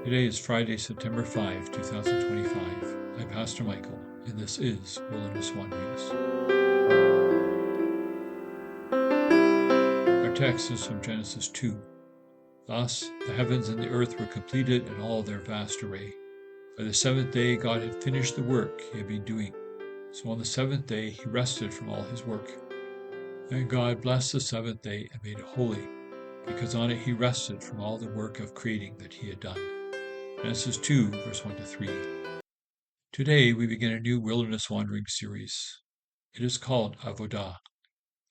Today is Friday, September 5, 2025. I'm Pastor Michael, and this is Wilderness Wanderings. Our text is from Genesis 2. Thus, the heavens and the earth were completed in all their vast array. By the seventh day, God had finished the work he had been doing. So on the seventh day, he rested from all his work. And God blessed the seventh day and made it holy, because on it he rested from all the work of creating that he had done. Genesis 2, verse 1 to 3. Today we begin a new wilderness wandering series. It is called Avodah.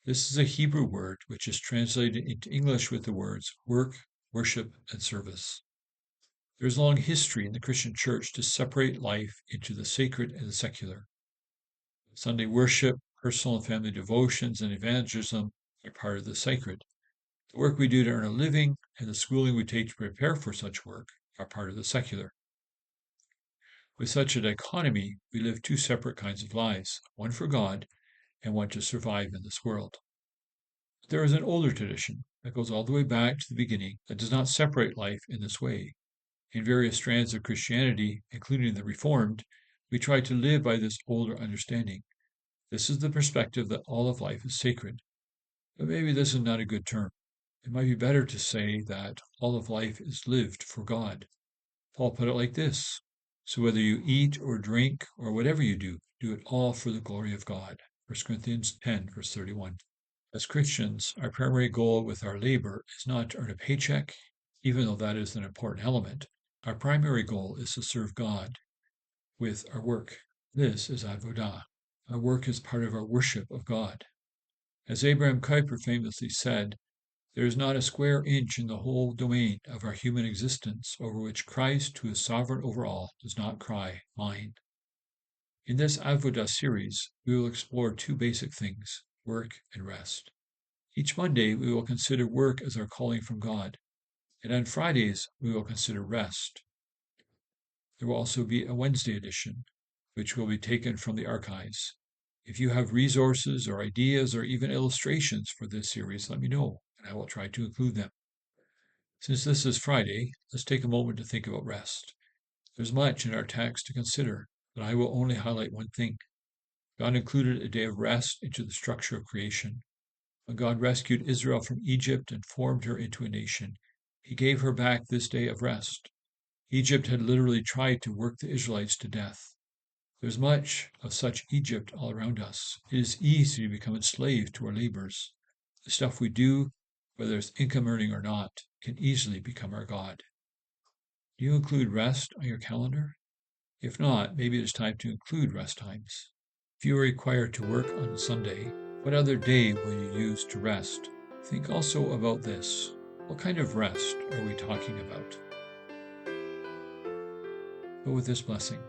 This is a Hebrew word which is translated into English with the words work, worship, and service. There is a long history in the Christian church to separate life into the sacred and the secular. Sunday worship, personal and family devotions, and evangelism are part of the sacred. The work we do to earn a living and the schooling we take to prepare for such work are part of the secular. With such a dichotomy, we live two separate kinds of lives, one for God and one to survive in this world. But there is an older tradition that goes all the way back to the beginning that does not separate life in this way. In various strands of Christianity, including the Reformed, we try to live by this older understanding. This is the perspective that all of life is sacred. But maybe this is not a good term. It might be better to say that all of life is lived for God. Paul put it like this: so whether you eat or drink or whatever you do it all for the glory of God. 1 Corinthians 10, verse 31. As Christians, our primary goal with our labor is not to earn a paycheck, even though that is an important element. Our primary goal is to serve God with our work. This is Avodah. Our work is part of our worship of God. As Abraham Kuyper famously said, there is not a square inch in the whole domain of our human existence over which Christ, who is sovereign over all, does not cry, mine. In this Avodah series, we will explore two basic things, work and rest. Each Monday, we will consider work as our calling from God, and on Fridays, we will consider rest. There will also be a Wednesday edition, which will be taken from the archives. If you have resources or ideas or even illustrations for this series, let me know, and I will try to include them. Since this is Friday, let's take a moment to think about rest. There's much in our text to consider, but I will only highlight one thing. God included a day of rest into the structure of creation. When God rescued Israel from Egypt and formed her into a nation, he gave her back this day of rest. Egypt had literally tried to work the Israelites to death. There's much of such Egypt all around us. It is easy to become enslaved to our labors. The stuff we do, whether it's income earning or not, can easily become our God. Do you include rest on your calendar? If not, maybe it is time to include rest times. If you are required to work on Sunday, what other day will you use to rest? Think also about this. What kind of rest are we talking about? But with this blessing,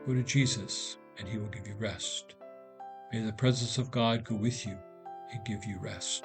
go to Jesus and he will give you rest. May the presence of God go with you and give you rest.